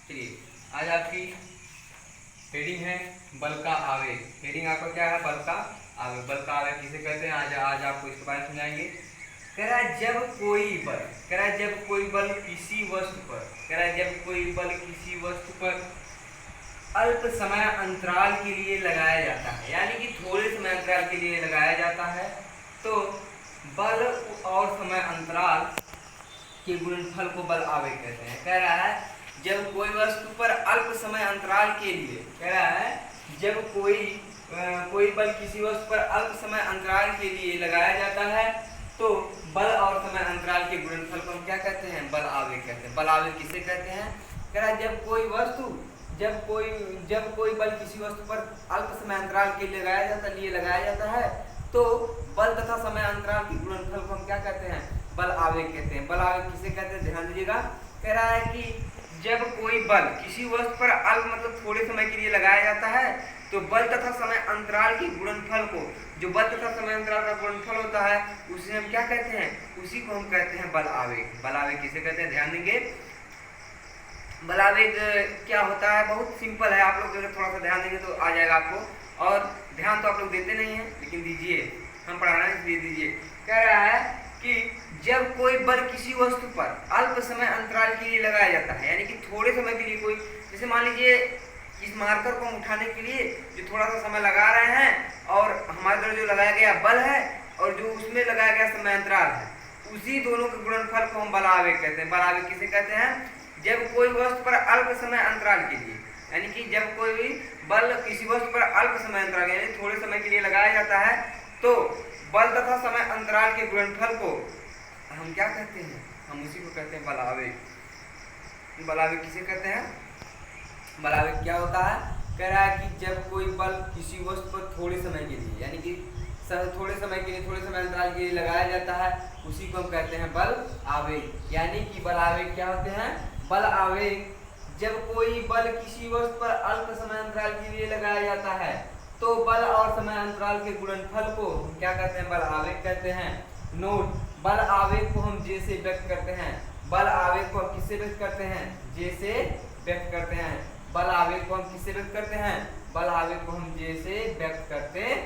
चलिए आज आपकी हेडिंग है बल का आवेग। हेडिंग आपका क्या है? बल का आवेग। बल का आवेग किसे कहते हैं आज आपको इसके बारे में समझाएंगे। कह रहा है जब कोई बल, कह रहा है जब कोई बल किसी वस्तु पर, कह रहा है जब कोई बल किसी वस्तु पर अल्प समय अंतराल के लिए लगाया जाता है, यानी कि थोड़े समय अंतराल के लिए लगाया जाता है, तो बल और समय अंतराल के गुणनफल को बल आवेग कहते हैं। कह रहा है जब कोई वस्तु पर अल्प समय अंतराल के लिए, कह रहा है जब कोई बल किसी वस्तु पर अल्प समय अंतराल के लिए लगाया जाता है, तो बल और समय अंतराल के गुणनफल को हम क्या कहते हैं? बल आवेग कहते हैं। बल आवेग किसे कहते हैं? कह रहा है जब कोई बल किसी वस्तु पर अल्प समय अंतराल के लिए लगाया जाता है, तो बल तथा समय अंतराल के गुणनफल को हम क्या कहते हैं? बल आवेग कहते हैं। बल आवेग किसे कहते हैं? ध्यान दीजिएगा। कह रहा है कि जब कोई बल किसी वस्तु पर अल्प मतलब थोड़े समय के लिए लगाया जाता है, तो बल तथा समय अंतराल के गुणनफल को, जो बल तथा समय अंतराल का गुणनफल होता है, उसे हम क्या कहते हैं? उसी को हम कहते हैं बल आवेग। बल आवेग किसे कहते हैं? ध्यान देंगे। बल आवेग क्या होता है? बहुत सिंपल है। आप लोग अगर थोड़ा सा ध्यान देंगे तो आ जाएगा आपको। और ध्यान तो आप लोग देते नहीं हैं, लेकिन दीजिए, हम पढ़ा रहे हैं इसलिए दीजिए। कह रहा है कि जब कोई बल किसी वस्तु पर अल्प समय अंतराल के लिए लगाया जाता है, यानी कि थोड़े समय के लिए, कोई जैसे मान लीजिए इस मार्कर को हम उठाने के लिए जो थोड़ा सा समय लगा रहे हैं, और हमारे द्वारा जो लगाया गया बल है और जो उसमें लगाया गया समय अंतराल है, उसी दोनों के गुणनफल को हम बल आवेग कहते हैं। बल आवेग किसे कहते हैं? जब कोई वस्तु पर अल्प समय अंतराल के लिए, यानी कि जब कोई बल किसी वस्तु पर अल्प समय अंतराल यानी थोड़े समय के लिए लगाया जाता है, तो बल तथा समय अंतराल के गुणनफल को हम क्या कहते हैं? हम उसी को कहते हैं बल आवेग। बल आवेग किसे कहते हैं? बल आवेग क्या होता है? कह रहा है कि जब कोई बल किसी वस्तु पर थोड़े समय के लिए, यानी कि थोड़े समय अंतराल के लिए लगाया जाता है, उसी को हम कहते हैं बल आवेग। यानी कि बल आवेग क्या होते हैं? बल आवेग जब कोई बल किसी वस्तु पर अल्प समय अंतराल के लिए लगाया जाता है, तो बल और समय अंतराल के गुणनफल को हम क्या कहते हैं? बल आवेग कहते हैं। नोट, बल आवेग को हम जे से व्यक्त करते हैं। बल आवेग को हम किससे व्यक्त करते हैं? जे से व्यक्त करते हैं। बल आवेग को हम किससे व्यक्त करते हैं? बल आवेग को हम जे से व्यक्त करते हैं।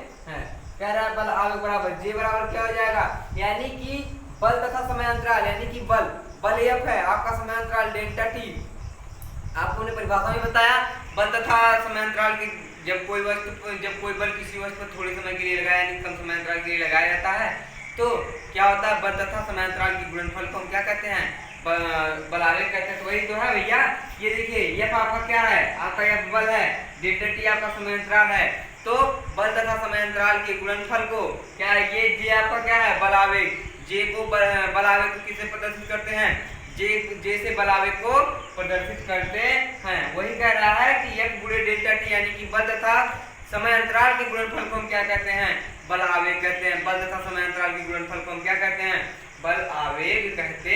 कह रहा है बल आवेग बराबर जे बराबर क्या हो जाएगा? यानी कि बल तथा समय अंतराल, यानी कि बल एफ है, आपका समय अंतराल डेल्टा टी। आपको ने परिभाषा में बताया बल तथा समय अंतराल के, जब कोई बल किसी वस्तु पर थोड़े समय के लिए लगाया, यानी कम समय अंतराल के लिए लगाया जाता है, तो क्या होता है? बल तथा समय अंतराल के गुणनफल को हम क्या कहते हैं? बल आवेग कहते हैं। तो वही तो है भैया। ये देखिए एफ आपका क्या है? आपका एफ बल है, डेल्टा टी आपका समय अंतराल है, तो बल तथा समय अंतराल के गुणनफल को क्या है? ये जे आपका क्या है? बल आवेग। जे को बल आवेग को किससे प्रदर्शित करते हैं? जे से बल आवेग को प्रदर्शित करते हैं। वही कह रहा है कि एफ गुणे डेल्टा टी, यानी कि बल तथा समय अंतराल के गुणनफल को हम क्या कहते हैं? बल आवेग कहते हैं। बल तथा समय अंतराल के गुणनफल को हम क्या कहते हैं? बल आवेग कहते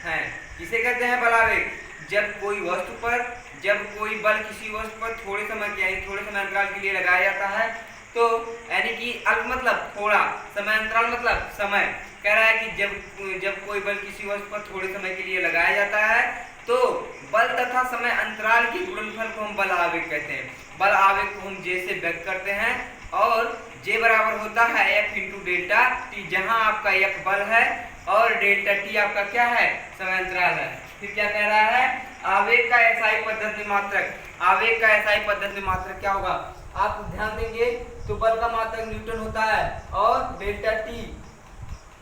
हैं। किसे कहते हैं बल आवेग? जब कोई बल किसी वस्तु पर थोड़े समय अंतराल के लिए लगाया जाता है, तो यानी कि अल्प मतलब थोड़ा, समय अंतराल मतलब समय। कह रहा है कि जब कोई बल किसी वस्तु पर थोड़े समय के लिए लगाया जाता है, तो बल तथा समय अंतराल के गुणनफल को हम बल आवेग कहते हैं। बल आवेग को हम जे से व्यक्त करते हैं, और जे बराबर होता है एफ इंटू डेल्टा टी, जहां आपका एफ बल है और डेल्टा टी आपका क्या है? समय अंतराल है। फिर क्या कह रहा है? आवेग का एसआई पद्धति में मात्रक, आवेग का एसआई पद्धति में मात्रक क्या होगा? आप ध्यान देंगे तो बल का मात्रक न्यूटन होता है, और डेल्टा टी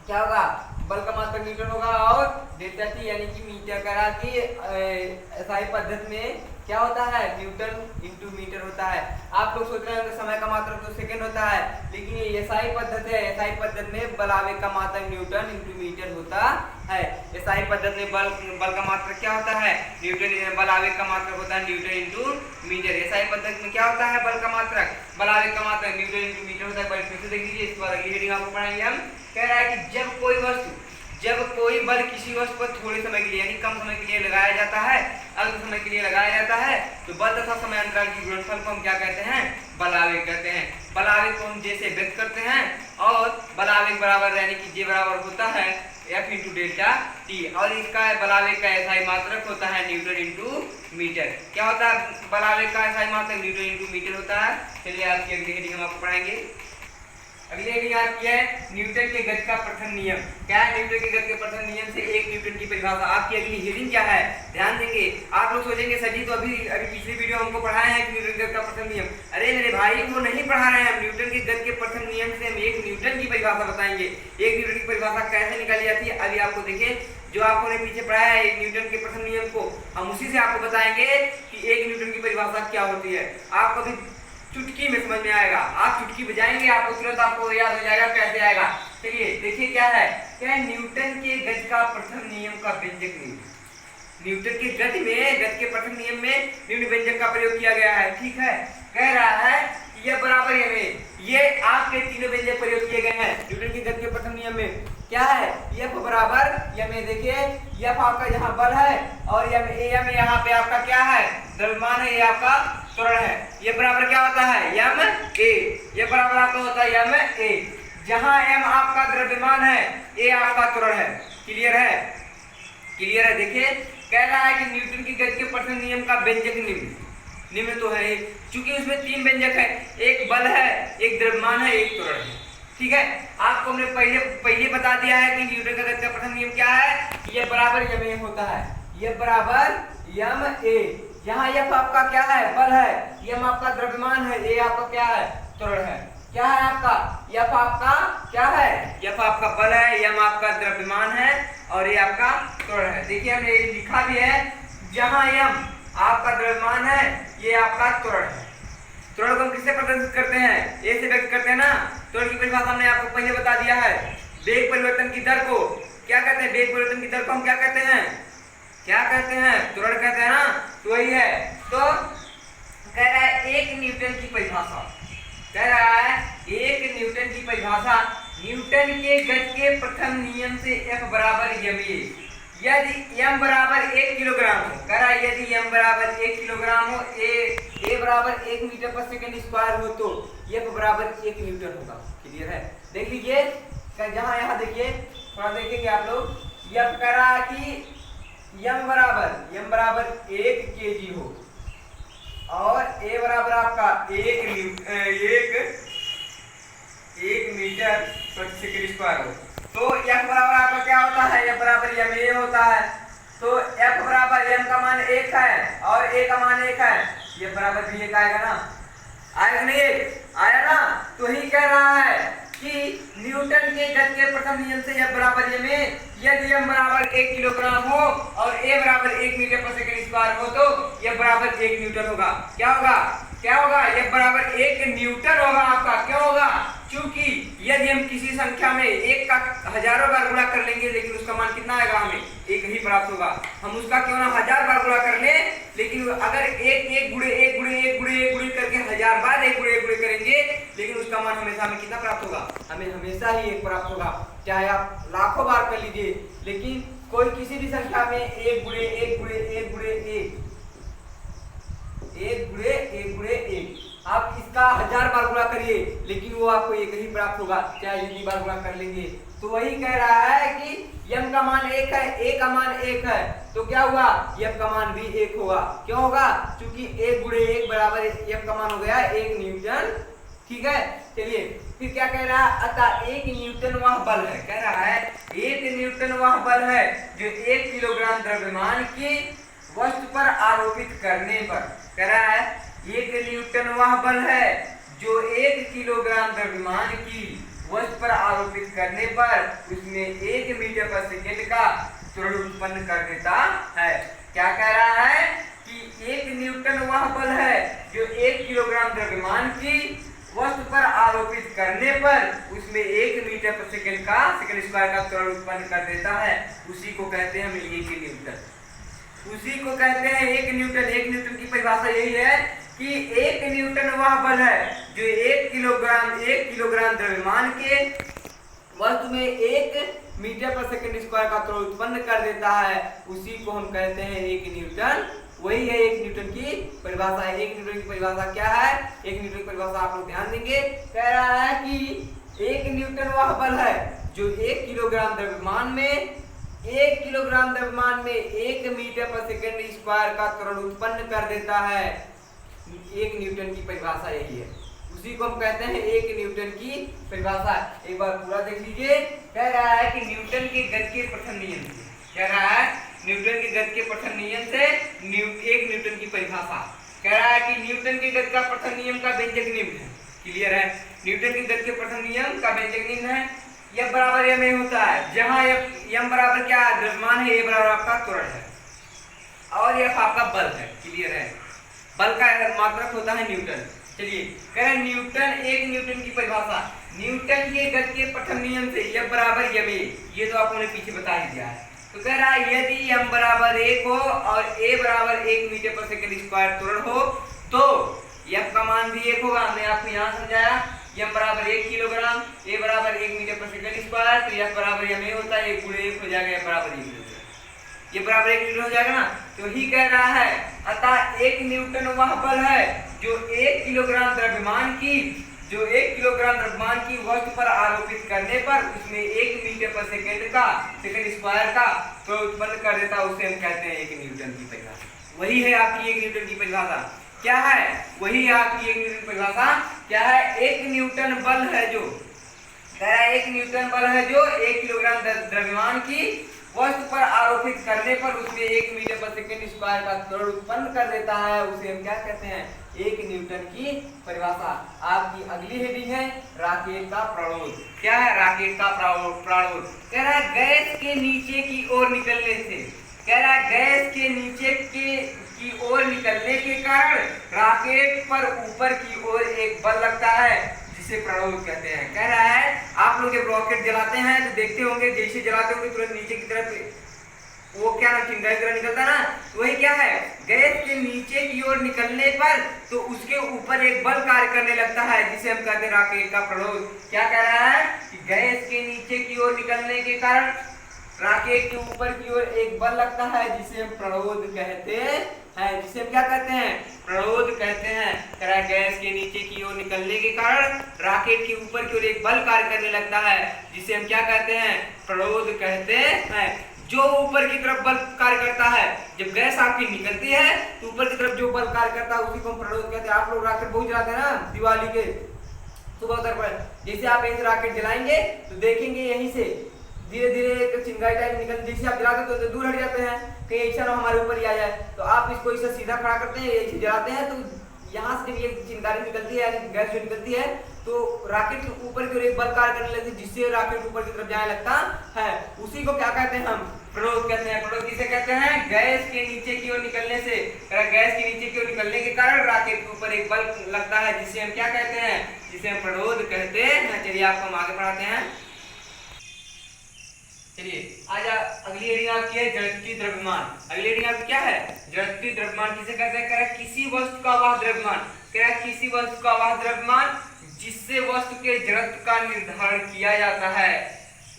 क्या होगा? बल का मात्रक न्यूटन होगा, और डेल्टा टी यानी कि मीटर। करा कि एसआई पद्धति में क्या होता है? न्यूटन इंटू मीटर होता है। आप लोग सोच रहे हैं समय का मात्रक तो सेकंड होता है, लेकिन ये एसआई पद्धति है। एसआई पद्धति में बल आवेग का मात्रक न्यूटन इंटू मीटर होता है। एसआई पद्धति में बल का मात्रक क्या होता है? न्यूटन। बल आवेग का मात्रक होता है न्यूटन इंटू मीटर। एसआई पद्धति में क्या होता है? बल का मात्रक, बल आवेग का मात्रक न्यूटन इंटू मीटर होता है। फिर से देख लीजिए, इस बार अगली हेडिंग आपको पढ़ाएंगे हम। कह रहा है कि जब कोई बल किसी वस्तु पर थोड़े समय के लिए, यानी कम समय के लिए लगाया जाता है, अल्प समय के लिए लगाया जाता है, तो बल तथा समय अंतराल की गुणनफल को हम क्या कहते हैं? बल आवेग कहते हैं। बल आवेग को हम जे से व्यक्त करते हैं, और बल आवेग बराबर यानी कि जे बराबर होता है एफ इंटू डेल्टा टी, और इसका बल आवेग का एसआई मात्रक होता है न्यूटन इंटू मीटर। क्या होता है बल आवेग का SI मात्रक न्यूटन इंटू मीटर होता है। चलिए आपकी अगली हेडिंग हम आपको पढ़ाएंगे। अगली हेडिंग आपकी है न्यूटन के गति का प्रथम नियम। क्या है न्यूटन के गति के प्रथम नियम से एक न्यूटन की परिभाषा। आपकी अगली हेडिंग क्या है ध्यान देंगे। आप लोग सोचेंगे सर जी तो अभी पिछली वीडियो हमको पढ़ाए हैं कि न्यूटन के गति का प्रथम नियम। अरे मेरे भाई वो नहीं पढ़ा रहे हैं हम। न्यूटन के गति के प्रथम नियम से हम एक न्यूटन की परिभाषा बताएंगे। एक न्यूटन की परिभाषा कैसे निकाली जाती है अभी आपको देखिए। जो आपको ने पीछे पढ़ाया है न्यूटन के प्रथम नियम को, हम उसी से आपको बताएंगे कि एक न्यूटन की परिभाषा क्या होती है। आपको भी चुटकी में समझ में आएगा। आप चुटकी बजाएंगे आपको तुरंत आपको याद हो जाएगा कैसे आएगा। चलिए देखिए क्या है न्यूटन के गति का प्रथम नियम का व्यंजक नियम। न्यूटन की गति के प्रथम नियम में निम्न व्यंजक का प्रयोग किया गया है। ठीक है, कह रहा है यह बराबर ये आपके तीनों व्यंजक प्रयोग किए गए हैं न्यूटन की गति के प्रथम नियम में। क्या है F बराबर में देखिए F आपका यहाँ बल है और m यहाँ पे आपका क्या है द्रव्यमान है, ये आपका त्वरण है। ये बराबर क्या होता है m a। ये बराबर आपका होता है m a, जहाँ m आपका द्रव्यमान है a आपका त्वरण है। क्लियर है, क्लियर है। देखिए कह रहा है कि न्यूटन की गति के प्रथम नियम का व्यंजक निम्न तो है, चूंकि उसमें तीन व्यंजक है, एक बल है, एक द्रव्यमान है, एक त्वरण है। ठीक है, आपको हमने पहले बता दिया है कि न्यूटन का गति का प्रथम नियम क्या है। ये बराबर m होता है, ये बराबर m a। यहाँ F आपका क्या है बल है, m आपका द्रव्यमान है, a आपका क्या है त्वरण है। क्या है आपका F आपका क्या है F आपका बल है, m आपका द्रव्यमान है और a आपका त्वरण है। देखिए हमने लिखा भी है जहाँ m आपका द्रव्यमान है ये आपका त्वरण है। त्वरण को हम किससे प्रदर्शित करते हैं a से व्यक्त करते हैं ना। त्वरण की परिभाषा हमने आपको पहले बता दिया है। वेग परिवर्तन की दर को क्या कहते हैं, वेग परिवर्तन की दर को हम क्या कहते हैं त्वरण कहते हैं ना। तो वही है, तो कह रहा है एक न्यूटन की परिभाषा, कह रहा है एक न्यूटन की परिभाषा न्यूटन के गति के प्रथम नियम से F बराबर ma। यदि m बराबर 1 किलोग्राम हो, कह रहा है यदि m बराबर 1 किलोग्राम हो, a बराबर 1 मीटर पर सेकंड स्क्वायर हो तो F बराबर 1 न्यूटन होगा। क्लियर है, देख लीजिए जहां यहाँ देखिए थोड़ा देखेंगे आप लोग। F कह रहा है कि m बराबर 1 kg हो और a बराबर आपका 1 मीटर प्रति सेकंड स्क्वायर हो, तो F बराबर आपका क्या होता है F बराबर ma होता है। तो F बराबर m का मान 1 है और a का मान 1 है, ये बराबर भी 1 आएगा ना, आएगा नहीं आया ना। तो ही कह रहा है कि न्यूटन के गति के प्रथम नियम से F बराबर ma। यदि m बराबर 1 किलोग्राम हो और a बराबर 1 मीटर पर सेकंड स्क्वायर हो तो F बराबर 1 न्यूटन होगा। क्या होगा F बराबर 1 न्यूटन होगा आपका। क्यों होगा, क्योंकि यदि हम किसी संख्या में एक का हजारों बार गुणा कर लेंगे लेकिन उसका मान कितना आएगा, हमें एक ही प्राप्त होगा। हम उसका क्यों ना 1000 बार गुणा कर लें, लेकिन अगर एक गुणे करके 1000 बार एक गुणे करेंगे लेकिन उसका मान हमेशा हमें कितना प्राप्त होगा, हमें हमेशा ही एक प्राप्त होगा। चाहे आप लाखों बार कर लीजिए लेकिन कोई किसी भी संख्या में एक गुणे एक आप इसका 1000 बार गुणा करिए लेकिन वो आपको एक ही प्राप्त होगा, चाहे जितनी बार गुणा कर लेंगे। तो वही कह रहा है कि m का मान 1 है, a का मान 1 है, तो क्या हुआ f का मान भी 1 होगा। क्यों होगा, क्योंकि 1 गुणे 1 बराबर f का मान हो गया 1 न्यूटन। ठीक है, चलिए फिर क्या कह रहा है, अतः 1 न्यूटन वह बल है। कह रहा है 1 न्यूटन वह बल है जो 1 किलोग्राम द्रव्यमान की वस्तु पर आरोपित करने पर, कह रहा है 1 न्यूटन वह बल है जो 1 किलोग्राम द्रव्यमान की वस्तु पर आरोपित करने पर उसमें 1 मीटर पर सेकंड का त्वरण उत्पन्न कर देता है। क्या कह रहा है कि 1 न्यूटन वह बल है जो 1 किलोग्राम द्रव्यमान की वस्तु पर आरोपित करने पर उसमें 1 मीटर पर सेकंड का सेकंड स्क्वायर का त्वरण उत्पन्न कर देता है। उसी को कहते हैं हम 1 न्यूटन, उसी को कहते हैं 1 न्यूटन। 1 न्यूटन की परिभाषा यही है कि 1 न्यूटन वह बल है जो 1 किलोग्राम द्रव्यमान के वस्तु में 1 मीटर पर सेकंड स्क्वायर का त्वरण उत्पन्न कर देता है। उसी को हम कहते हैं 1 न्यूटन। वही है 1 न्यूटन की परिभाषा है। 1 न्यूटन की परिभाषा क्या है, 1 न्यूटन की परिभाषा आप लोग ध्यान देंगे। कह रहा है कि 1 न्यूटन वह बल है जो 1 किलोग्राम द्रव्यमान में 1 किलोग्राम द्रव्यमान में 1 मीटर पर सेकंड स्क्वायर का त्वरण उत्पन्न कर देता है। 1 न्यूटन की परिभाषा यही है, उसी को हम कहते हैं 1 न्यूटन की परिभाषा। एक बार पूरा देख लीजिए। कह रहा है कि न्यूटन के गति के प्रथम नियम से, कह रहा है न्यूटन के गति के प्रथम नियम से 1 न्यूटन की परिभाषा। कह रहा है कि न्यूटन के गति का प्रथम नियम का व्यंजक निम्न है। क्लियर है? न्यूटन के गति के प्रथम नियम का व्यंजक निम्न है। F बराबर m होता है, जहां m बराबर क्या है? द्रव्यमान है, a बराबर आपका त्वरण है और f आपका बल है। क्लियर है? बल का मात्रक होता है न्यूटन। चलिए, कह रहे न्यूटन 1 न्यूटन की परिभाषा, न्यूटन के गति के प्रथम नियम से F बराबर ma, ये तो आपने पीछे बता ही दिया है। तो कह रहा है यदि m बराबर 1 हो और a बराबर 1 मीटर पर सेकंड स्क्वायर त्वरण हो तो f का मान भी 1 होगा। हमने आपको यहाँ समझाया m बराबर 1 किलोग्राम, a बराबर 1 मीटर पर सेकंड स्क्वायर, तो f बराबर ma होता है, 1 गुणे 1 हो जाएगा, f बराबर 1 न्यूटन। ये बराबर 1 न्यूटन हो जाएगा ना। तो ही कह रहा है अतः 1 न्यूटन वह बल है जो 1 किलोग्राम द्रव्यमान की वस्तु पर आरोपित करने पर उसमें 1 मीटर पर सेकंड स्क्वायर का त्वरण उत्पन्न कर देता है, उसे हम कहते हैं 1 न्यूटन की परिभाषा। वही है आपकी 1 न्यूटन की परिभाषा। क्या है? वही है आपकी 1 न्यूटन की परिभाषा। क्या है? 1 न्यूटन बल है जो, कह रहा है 1 न्यूटन बल है जो 1 किलोग्राम द्रव्यमान की वस्तु पर आरोपित करने पर उसमें 1 मीटर पर सेकंड स्क्वायर का त्वरण उत्पन्न कर देता है, उसे हम क्या कहते हैं? 1 न्यूटन की परिभाषा। आपकी अगली हेडिंग है राकेट का प्राणोद। क्या है? राकेट का प्राणोद। कह रहा है गैस के नीचे की ओर निकलने से, कह रहा है गैस के नीचे की ओर निकलने के कारण रॉकेट पर ऊपर की ओर एक बल लगता है जिसे प्राणोद कहते हैं। कह रहा है आप लोग जब रॉकेट जलाते हैं तो देखते होंगे, जैसे जलाते होंगे तुरंत नीचे की तरफ वो क्या ना चिंगारी तरह निकलता ना, तो वही क्या है? गैस के नीचे की ओर निकलने पर तो उसके ऊपर एक बल कार्य करने लगता है जिसे हम कहते हैं रॉकेट का प्राणोद। क्या कह रहा है कि गैस के नीचे की ओर निकलने के कारण रॉकेट के ऊपर की ओर एक बल लगता है जिसे हम प्राणोद कहते हैं, जिसे हम क्या कहते हैं? प्राणोद कहते हैं। कह रहा है गैस के नीचे की ओर निकलने के कारण रॉकेट के ऊपर की ओर एक बल कार्य करने लगता है जिसे हम क्या कहते हैं? प्राणोद कहते हैं। जो ऊपर की तरफ बल कार्य करता है, जब गैस आपकी निकलती है तो ऊपर की तरफ जो बल कार्य करता है उसी को हम प्राणोद कहते हैं। आप लोग रॉकेट बहुत जलाते हैं ना दिवाली के सुबह उतर पर, जैसे आप यहीं से रॉकेट जलाएंगे तो देखेंगे यहीं से धीरे धीरे एक चिंगारी टाइप निकल, जैसे आप जलाते तो दूर हट जाते हैं, कहीं ऐसा ना हमारे ऊपर ही आ जाए, तो आप इसको इसे सीधा खड़ा करते हैं, ऐसे जलाते हैं तो यहाँ से जब ये चिंगारी निकलती है यानी गैस जो निकलती है तो रॉकेट के ऊपर की ओर एक बल कार्य करने लगती है जिससे रॉकेट ऊपर की तरफ जाने लगता है, उसी को क्या कहते हैं? हम प्राणोद कहते हैं। प्राणोद किसे कहते हैं? गैस के नीचे की ओर निकलने से, गैस के नीचे की ओर निकलने के कारण रॉकेट के ऊपर एक बल लगता है जिसे हम क्या कहते हैं? जिसे हम प्राणोद कहते हैं। चलिए आपको हम आगे बढ़ाते हैं। चलिए आज अगली हेडिंग आपकी है जड़त्वीय द्रव्यमान। अगली हेडिंग आपकी क्या है? जड़त्वीय द्रव्यमान किसे कहते हैं? कह रहा है किसी वस्तु का वह द्रव्यमान, कह रहा है किसी वस्तु का वह द्रव्यमान जिससे वस्तु के जड़त्व का निर्धारण किया जाता है,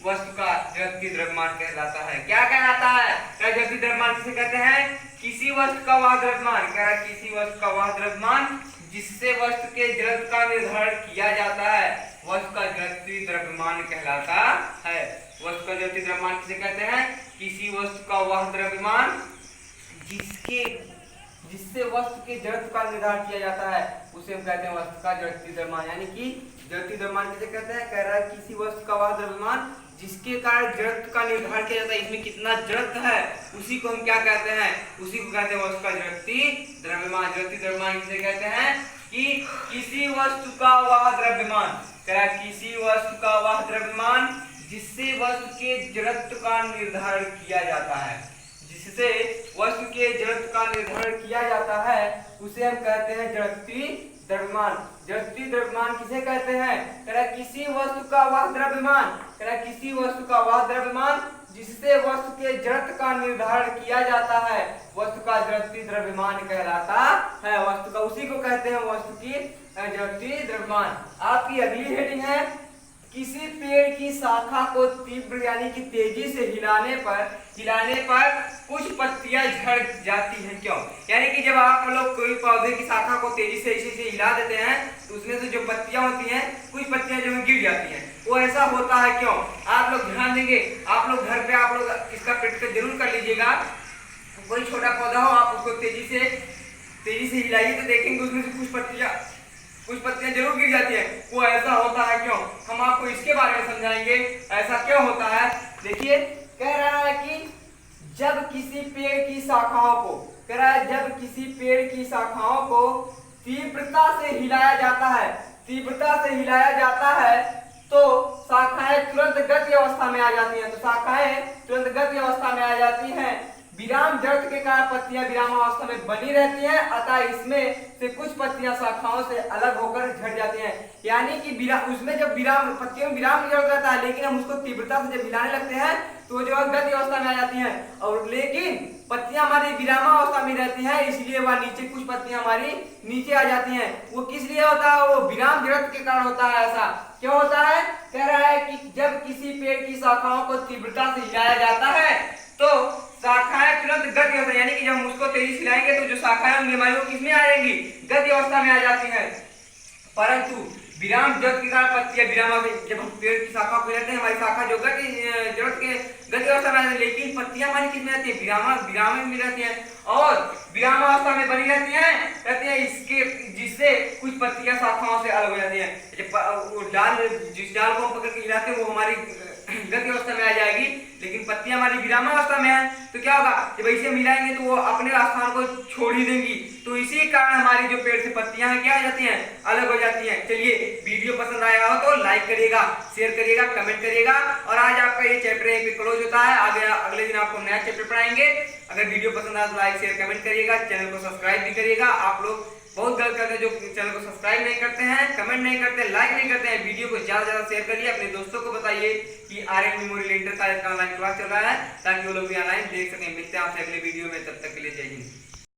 वस्तु का जड़त्वीय द्रव्यमान कहलाता है। क्या कहलाता है? जड़त्वीय द्रव्यमान किसे कहते हैं? किसी वस्तु का वह द्रव्यमान, कह रहा है किसी वस्तु का वह द्रव्यमान जिससे वस्तु के जड़त्व का निर्धारण किया जाता है, वस्तु का जड़त्वीय द्रव्यमान कहलाता है। वस्तु का जड़त्वीय द्रव्यमान किसे कहते हैं? किसी वस्तु का वह द्रव्यमान जिससे वस्तु के जड़त्व का निर्धारण किया जाता है, उसे हम कहते हैं वस्तु का जड़त्वीय द्रव्यमान। यानी कि जड़त्वीय द्रव्यमान किसे कहते हैं? कह रहा है किसी वस्तु का वह द्रव्यमान जिसके कारण जड़त्व का निर्धारण किया जाता है, इसमें कितना जड़त्व है उसी को हम क्या कहते हैं? उसी को कहते हैं वस्तु का जड़त्वीय द्रव्यमान। जड़त्वीय द्रव्यमान किसे कहते हैं? कि किसी वस्तु का वह द्रव्यमान, कह रहा है किसी वस्तु का वह द्रव्यमान जिससे वस्तु के जड़त्व का निर्धारण किया जाता है, जिससे वस्तु के जड़त्व का निर्धारण किया जाता है उसे हम कहते हैं जड़त्वीय द्रव्यमान। जड़त्वीय द्रव्यमान किसे कहते हैं? कह रहा है किसी वस्तु का वह द्रव्यमान, कह रहा है किसी वस्तु का वह द्रव्यमान जिससे वस्तु के जड़त्व का निर्धारण किया जाता है, वस्तु का जड़त्वीय द्रव्यमान कहलाता है। वस्तु का उसी को कहते हैं वस्तु की जड़त्वीय द्रव्यमान। आपकी अगली हेडिंग है किसी पेड़ की शाखा को तीव्र यानी कि तेजी से हिलाने पर कुछ पत्तियां झड़ जाती हैं। क्यों? यानी कि जब आप लोग कोई पौधे की शाखा को तेजी से ऐसे हिला देते हैं तो उसमें से जो पत्तियां होती हैं, कुछ पत्तियां जो गिर जाती हैं। वो ऐसा होता है क्यों? आप लोग ध्यान देंगे, आप लोग घर पे आप लोग इसका प्रैक्टिस जरूर कर लीजिएगा। कोई छोटा पौधा हो, आप उसको तेजी से हिलाइए तो देखेंगे उसमें से कुछ पत्तियां जरूर गिर जाती हैं। वो ऐसा होता है क्यों? हम आपको इसके बारे में समझाएंगे ऐसा क्यों होता है। देखिए, कह रहा है कि जब किसी पेड़ की शाखाओं को तीव्रता से हिलाया जाता है तो शाखाएं तुरंत गति अवस्था में आ जाती हैं। विराम जड़त्व के कारण पत्तियां विरामावस्था में बनी रहती हैं, अतः इसमें से कुछ पत्तियां शाखाओं से अलग होकर झड़ जाती हैं। यानी कि उसमें जब पत्तियों में विराम की जरूरत रहता है, लेकिन हम उसको तीव्रता से जब हिलाने लगते हैं तो जो है गति अवस्था में आ जाती हैं। और लेकिन पत्तियां हमारी विरामावस्था में रहती हैं, इसलिए वह कुछ पत्तियां हमारी नीचे आ जाती हैं। वो किस लिए होता है? वो विराम जड़त्व के कारण होता है। ऐसा क्यों होता है? कह रहा है कि जब किसी पेड़ की शाखाओं को तीव्रता से हिलाया जाता है तो शाखाएं तुरंत गति अवस्था, यानी कि जब हम उसको तेजी से हिलाएंगे तो जो शाखाएं होंगी हमारी वो किसमें आ जाएंगी? गति अवस्था में आ जाती हैं। परंतु विराम जड़त्व के कारण पत्तियां जब हम पेड़ की शाखा को हिलाते हैं, हमारी शाखा जो गति अवस्था में आती है, लेकिन पत्तियां हमारी किसमें रहती है? विराम में रहती हैं और विरामावस्था में बनी रहती हैं इसके जिससे कुछ पत्तियां शाखाओं से अलग हो जाती हैं। जिस डाल को हम पकड़ के हिलाते हैं वो हमारी गति अवस्था में आ जाएगी, लेकिन पत्तियां हमारी विरामावस्था में है। तो क्या होगा? जब ऐसे मिलाएंगे तो वो अपने स्थान को छोड़ ही देंगी। तो इसी कारण हमारी जो पेड़ से पत्तियां हैं क्या आ जाती हैं? अलग हो जाती हैं। चलिए, वीडियो पसंद आया हो तो लाइक करिएगा, शेयर करिएगा, कमेंट करिएगा। और आज आपका ये चैप्टर यहीं पे क्लोज होता है। अगले दिन आपको नया चैप्टर पढ़ाएंगे। अगर वीडियो पसंद आया तो लाइक शेयर कमेंट करिएगा, चैनल को सब्सक्राइब भी करिएगा। आप लोग बहुत गलत करते हैं जो चैनल को सब्सक्राइब नहीं करते हैं, कमेंट नहीं करते, लाइक नहीं करते हैं। वीडियो को ज्यादा से ज्यादा शेयर करिए, अपने दोस्तों को बताइए कि आर्यन मेमोरियल इंटर का ऑनलाइन क्लास चल रहा है, ताकि वो लोग भी ऑनलाइन देख सकें। मिलते हैं आपसे अगले वीडियो में, तब तक के लिए जय हिंद।